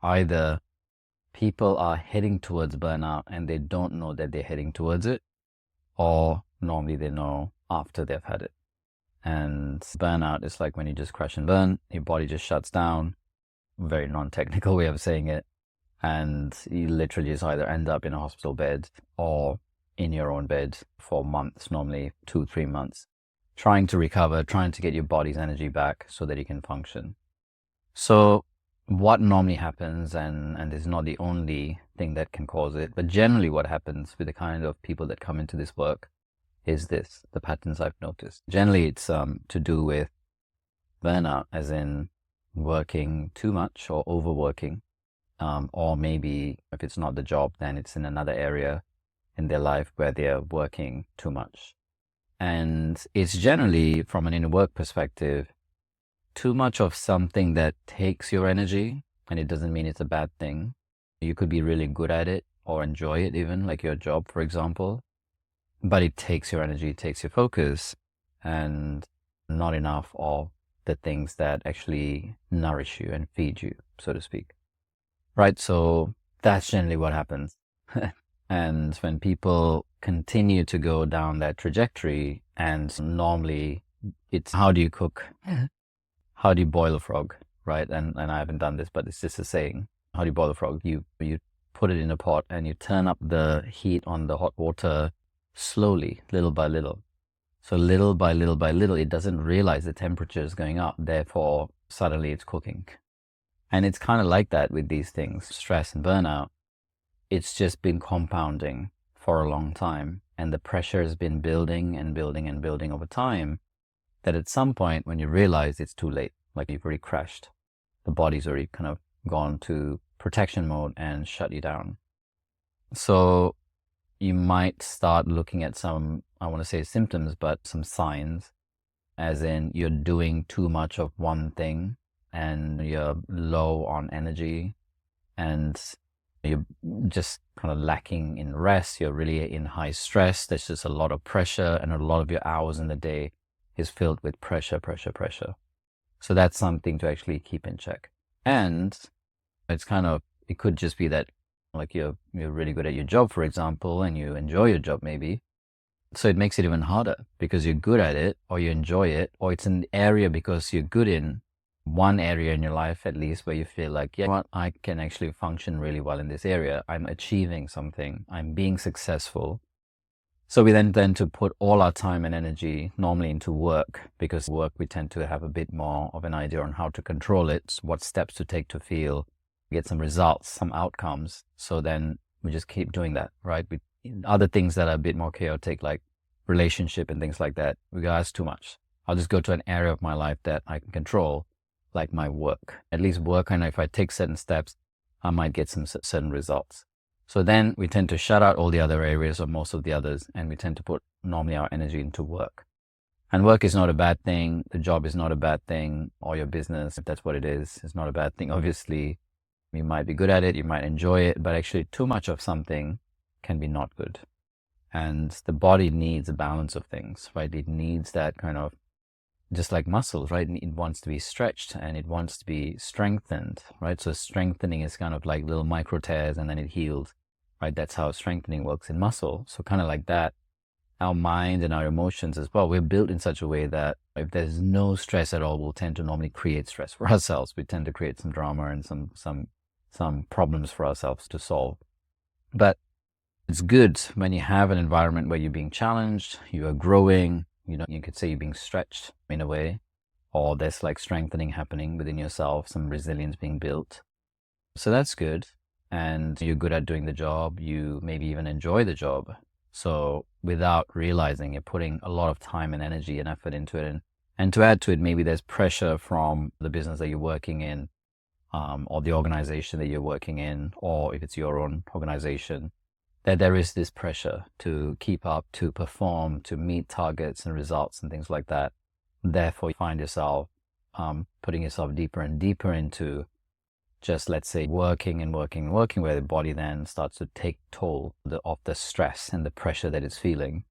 Either people are heading towards burnout and they don't know that they're heading towards it, or normally they know after they've had it. And burnout is like when you just crash and burn, your body just shuts down, very non-technical way of saying it. And you literally just either end up in a hospital bed or in your own bed for months, normally 2-3 months, trying to recover, trying to get your body's energy back so that you can function. So what normally happens, and is not the only thing that can cause it, but generally what happens with the kind of people that come into this work is this, the patterns I've noticed. Generally it's to do with burnout, as in working too much or overworking. Or maybe if it's not the job, then it's in another area in their life where they're working too much. And it's generally, from an inner work perspective, too much of something that takes your energy, and it doesn't mean it's a bad thing. You could be really good at it or enjoy it even, like your job, for example, but it takes your energy, it takes your focus, and not enough of the things that actually nourish you and feed you, so to speak. Right, so that's generally what happens. And when people continue to go down that trajectory, and normally it's how do you cook? How do you boil a frog, right? And I haven't done this, but it's just a saying. How do you boil a frog? You put it in a pot and you turn up the heat on the hot water slowly, little by little. So little by little by little, it doesn't realize the temperature is going up. Therefore, suddenly it's cooking. And it's kind of like that with these things, stress and burnout. It's just been compounding for a long time. And the pressure has been building and building and building over time, that at some point when you realize it's too late, like you've already crashed, the body's already kind of gone to protection mode and shut you down. So you might start looking at some, I want to say symptoms, but some signs, as in you're doing too much of one thing and you're low on energy and you're just kind of lacking in rest. You're really in high stress. There's just a lot of pressure, and a lot of your hours in the day is filled with pressure. So that's something to actually keep in check. And it's kind of, it could just be that like you're really good at your job, for example, and you enjoy your job maybe. So it makes it even harder because you're good at it, or you enjoy it, or it's an area because you're good in one area in your life at least where you feel like, yeah, what, I can actually function really well in this area. I'm achieving something. I'm being successful. So we then tend to put all our time and energy normally into work, because work we tend to have a bit more of an idea on how to control it, what steps to take to feel, get some results, some outcomes. So then we just keep doing that, right? With other things that are a bit more chaotic, like relationship and things like that, we go, that's too much. I'll just go to an area of my life that I can control, like my work. At least work, and if I take certain steps, I might get some certain results. So then we tend to shut out all the other areas, or most of the others, and we tend to put normally our energy into work. And work is not a bad thing. The job is not a bad thing, or your business, if that's what it is not a bad thing. Obviously, you might be good at it, you might enjoy it, but actually too much of something can be not good. And the body needs a balance of things, right? It needs that kind of, just like muscles, right? It wants to be stretched and it wants to be strengthened, right? So strengthening is kind of like little micro tears and then it heals, right? That's how strengthening works in muscle. So kind of like that, our mind and our emotions as well, we're built in such a way that if there's no stress at all, we'll tend to normally create stress for ourselves. We tend to create some drama and some problems for ourselves to solve. But it's good when you have an environment where you're being challenged, you are growing, you could say you're being stretched in a way, or there's like strengthening happening within yourself, some resilience being built. So that's good. And you're good at doing the job. You maybe even enjoy the job. So without realizing, you're putting a lot of time and energy and effort into it. And to add to it, maybe there's pressure from the business that you're working in, or the organization that you're working in, or if it's your own organization, that there is this pressure to keep up, to perform, to meet targets and results and things like that. Therefore, you find yourself putting yourself deeper and deeper into just, let's say, working, where the body then starts to take toll of the stress and the pressure that it's feeling.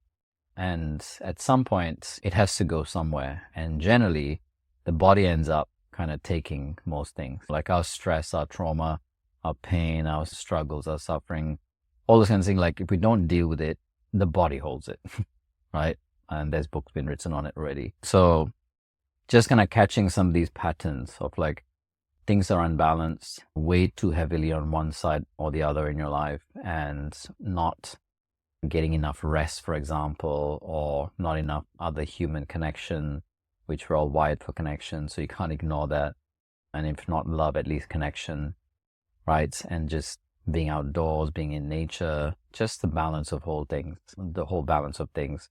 And at some point, it has to go somewhere. And generally, the body ends up kind of taking most things, like our stress, our trauma, our pain, our struggles, our suffering, all those kinds of things. Like if we don't deal with it, the body holds it, right? And there's books been written on it already. So just kind of catching some of these patterns of like things are unbalanced, way too heavily on one side or the other in your life, and not getting enough rest, for example, or not enough other human connection, which we're all wired for connection. So you can't ignore that. And if not love, at least connection, right? And just being outdoors, being in nature, just the balance of whole things, the whole balance of things,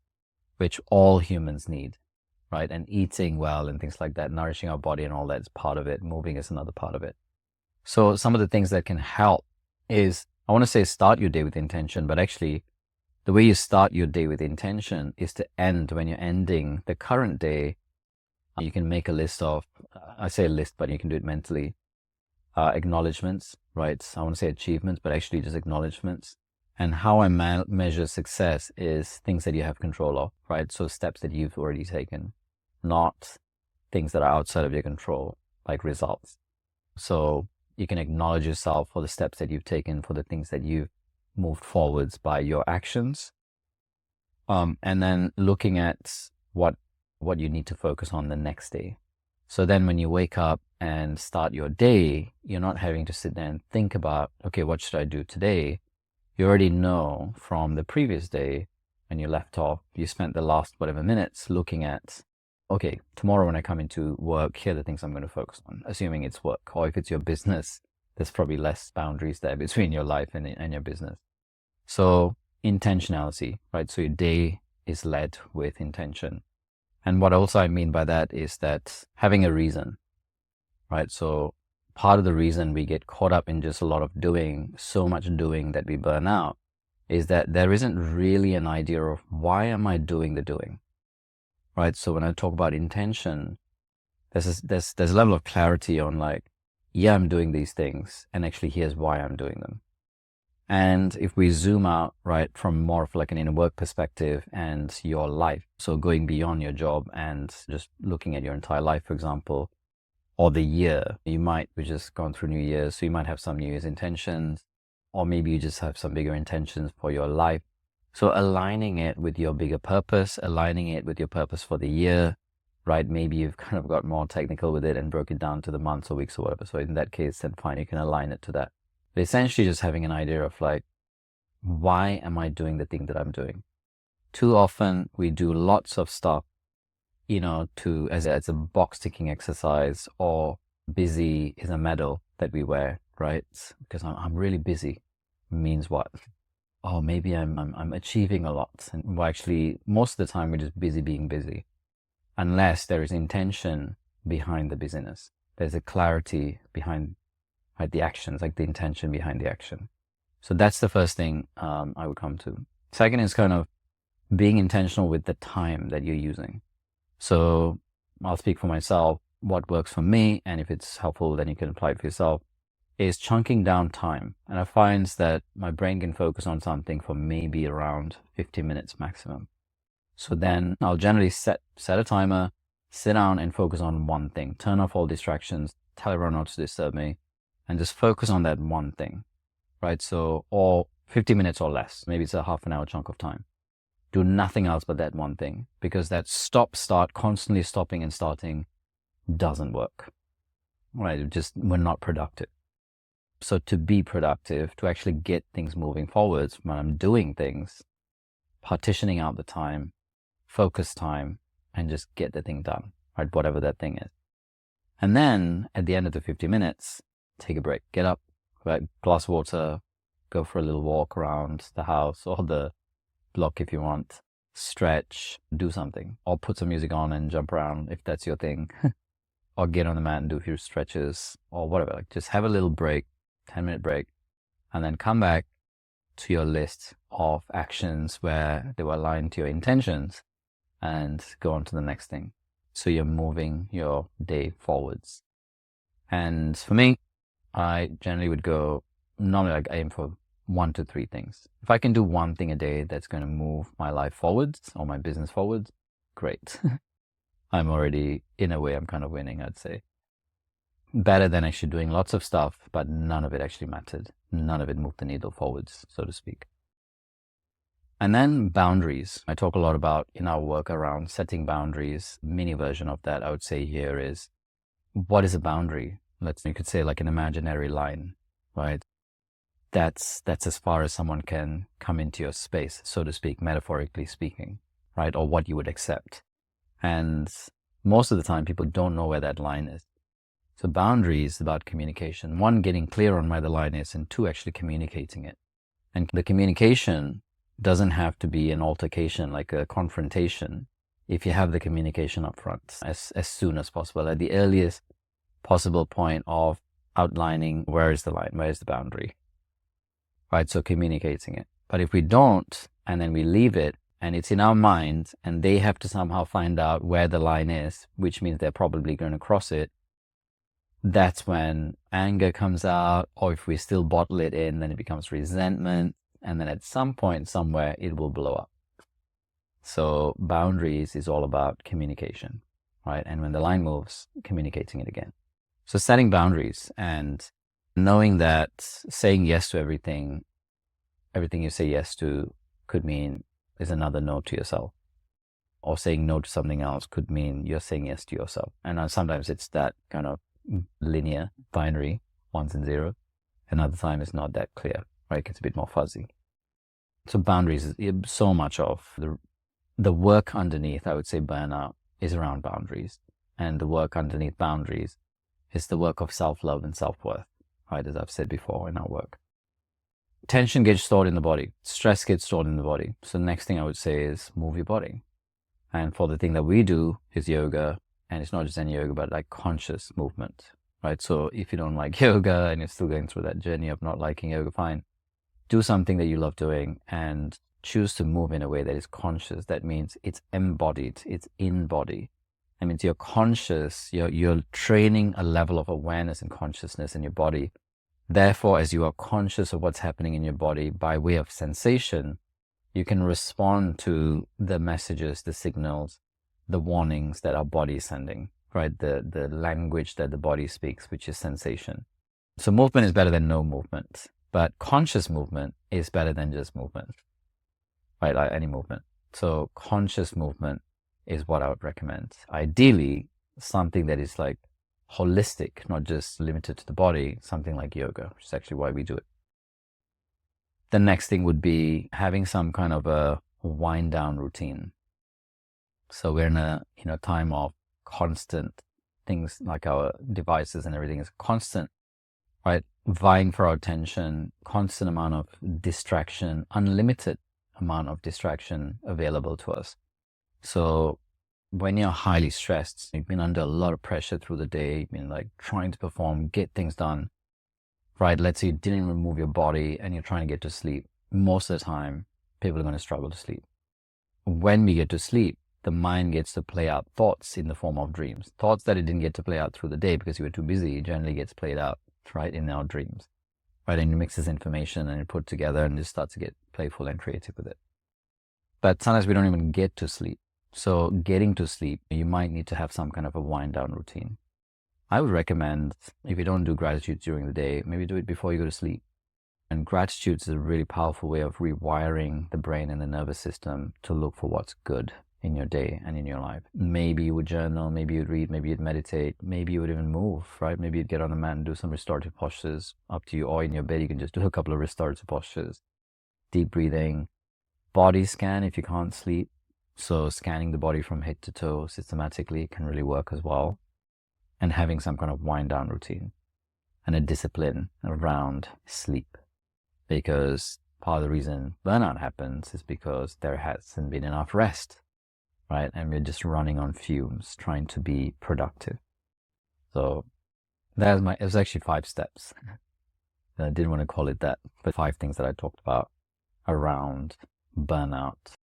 which all humans need, right? And eating well and things like that, nourishing our body and all that is part of it. Moving is another part of it. So some of the things that can help is, I want to say start your day with intention, but actually the way you start your day with intention is to end, when you're ending the current day, you can make a list of, I say a list, but you can do it mentally, acknowledgements, right? I want to say achievements, but actually just acknowledgements. And how I measure success is things that you have control of, right? So steps that you've already taken, not things that are outside of your control, like results. So you can acknowledge yourself for the steps that you've taken, for the things that you've moved forwards by your actions. And then looking at what you need to focus on the next day. So then when you wake up and start your day, you're not having to sit there and think about, okay, what should I do today? You already know from the previous day when you left off, you spent the last whatever minutes looking at, okay, tomorrow when I come into work, here are the things I'm going to focus on, assuming it's work. Or if it's your business, there's probably less boundaries there between your life and your business. So intentionality, right? So your day is led with intention. And what also I mean by that is that having a reason, right? So part of the reason we get caught up in just a lot of doing, so much doing that we burn out, is that there isn't really an idea of why am I doing the doing, right? So when I talk about intention, there's a level of clarity on like, yeah, I'm doing these things, and actually here's why I'm doing them. And if we zoom out, right, from more of like an inner work perspective and your life, so going beyond your job and just looking at your entire life, for example, or the year, we just gone through New Year's, so you might have some New Year's intentions, or maybe you just have some bigger intentions for your life. So aligning it with your bigger purpose, aligning it with your purpose for the year, right? Maybe you've kind of got more technical with it and broke it down to the months or weeks or whatever. So in that case, then fine, you can align it to that. But essentially just having an idea of like, why am I doing the thing that I'm doing? Too often we do lots of stuff, as a box ticking exercise, or busy is a medal that we wear, right? Because I'm really busy. Means what? Oh, maybe I'm achieving a lot. And well, actually, most of the time we're just busy being busy, unless there is intention behind the busyness. There's a clarity behind, right, the actions, like the intention behind the action. So that's the first thing I would come to. Second is kind of being intentional with the time that you're using. So I'll speak for myself, what works for me, and if it's helpful, then you can apply it for yourself, is chunking down time. And I find that my brain can focus on something for maybe around 50 minutes maximum. So then I'll generally set a timer, sit down and focus on one thing, turn off all distractions, tell everyone not to disturb me, and just focus on that one thing, right? So, or 50 minutes or less, maybe it's a half an hour chunk of time. Do nothing else but that one thing, because that start, constantly stopping and starting doesn't work, right? We're not productive. So to be productive, to actually get things moving forwards when I'm doing things, partitioning out the time, focus time, and just get the thing done, right? Whatever that thing is. And then at the end of the 50 minutes, take a break, get up, grab a glass of water, go for a little walk around the house or the block if you want, stretch, do something, or put some music on and jump around if that's your thing, or get on the mat and do a few stretches or whatever. Like just have a little break, 10-minute break, and then come back to your list of actions where they were aligned to your intentions and go on to the next thing. So you're moving your day forwards. And for me, I generally would go, normally like aim for 1 to 3 things. If I can do one thing a day that's going to move my life forwards or my business forwards, great. I'm already, in a way, I'm kind of winning, I'd say. better than actually doing lots of stuff, but none of it actually mattered. None of it moved the needle forwards, so to speak. And then boundaries. I talk a lot about in our work around setting boundaries. Mini version of that I would say here is, what is a boundary? You could say like an imaginary line, right? That's as far as someone can come into your space, so to speak, metaphorically speaking, right? Or what you would accept. And most of the time people don't know where that line is. So boundaries about communication. One, getting clear on where the line is, and two, actually communicating it. And the communication doesn't have to be an altercation, like a confrontation, if you have the communication up front as soon as possible, at the earliest possible point of outlining where is the line, where is the boundary, right? So communicating it. But if we don't, and then we leave it, and it's in our mind, and they have to somehow find out where the line is, which means they're probably going to cross it, that's when anger comes out, or if we still bottle it in, then it becomes resentment, and then at some point, somewhere, it will blow up. So boundaries is all about communication, right? And when the line moves, communicating it again. So setting boundaries and knowing that saying yes to everything you say yes to could mean is another no to yourself. Or saying no to something else could mean you're saying yes to yourself. And sometimes it's that kind of linear, binary, ones and zeros. Another time it's not that clear, right? It gets a bit more fuzzy. So boundaries is so much of the work underneath, I would say, burnout is around boundaries. And the work underneath boundaries is the work of self-love and self-worth, right? As I've said before in our work. Tension gets stored in the body. Stress gets stored in the body. So the next thing I would say is move your body. And for the thing that we do is yoga. And it's not just any yoga, but like conscious movement, right? So if you don't like yoga and you're still going through that journey of not liking yoga, fine. Do something that you love doing and choose to move in a way that is conscious. That means it's embodied, it's in body. That means you're conscious, you're training a level of awareness and consciousness in your body. Therefore, as you are conscious of what's happening in your body by way of sensation, you can respond to the messages, the signals, the warnings that our body is sending, right? The language that the body speaks, which is sensation. So movement is better than no movement, but conscious movement is better than just movement, right? Like any movement. So conscious movement is what I would recommend. Ideally, something that is like holistic, not just limited to the body, something like yoga, which is actually why we do it. The next thing would be having some kind of a wind down routine. So we're in a time of constant things, like our devices and everything is constant, right? Vying for our attention, constant amount of distraction, unlimited amount of distraction available to us. So when you're highly stressed, you've been under a lot of pressure through the day, you've been like trying to perform, get things done, right? Let's say you didn't remove your body and you're trying to get to sleep. Most of the time, people are going to struggle to sleep. When we get to sleep, the mind gets to play out thoughts in the form of dreams. Thoughts that it didn't get to play out through the day because you were too busy, generally gets played out, right, in our dreams, right? And it mixes information and it put together and just starts to get playful and creative with it. But sometimes we don't even get to sleep. So getting to sleep, you might need to have some kind of a wind down routine. I would recommend, if you don't do gratitude during the day, maybe do it before you go to sleep. And gratitude is a really powerful way of rewiring the brain and the nervous system to look for what's good in your day and in your life. Maybe you would journal, maybe you'd read, maybe you'd meditate, maybe you would even move, right? Maybe you'd get on the mat and do some restorative postures, up to you. Or in your bed, you can just do a couple of restorative postures. Deep breathing, body scan if you can't sleep. So scanning the body from head to toe systematically can really work as well. And having some kind of wind down routine and a discipline around sleep. Because part of the reason burnout happens is because there hasn't been enough rest, right? And we're just running on fumes, trying to be productive. So it was actually 5 steps. I didn't want to call it that, but 5 things that I talked about around burnout.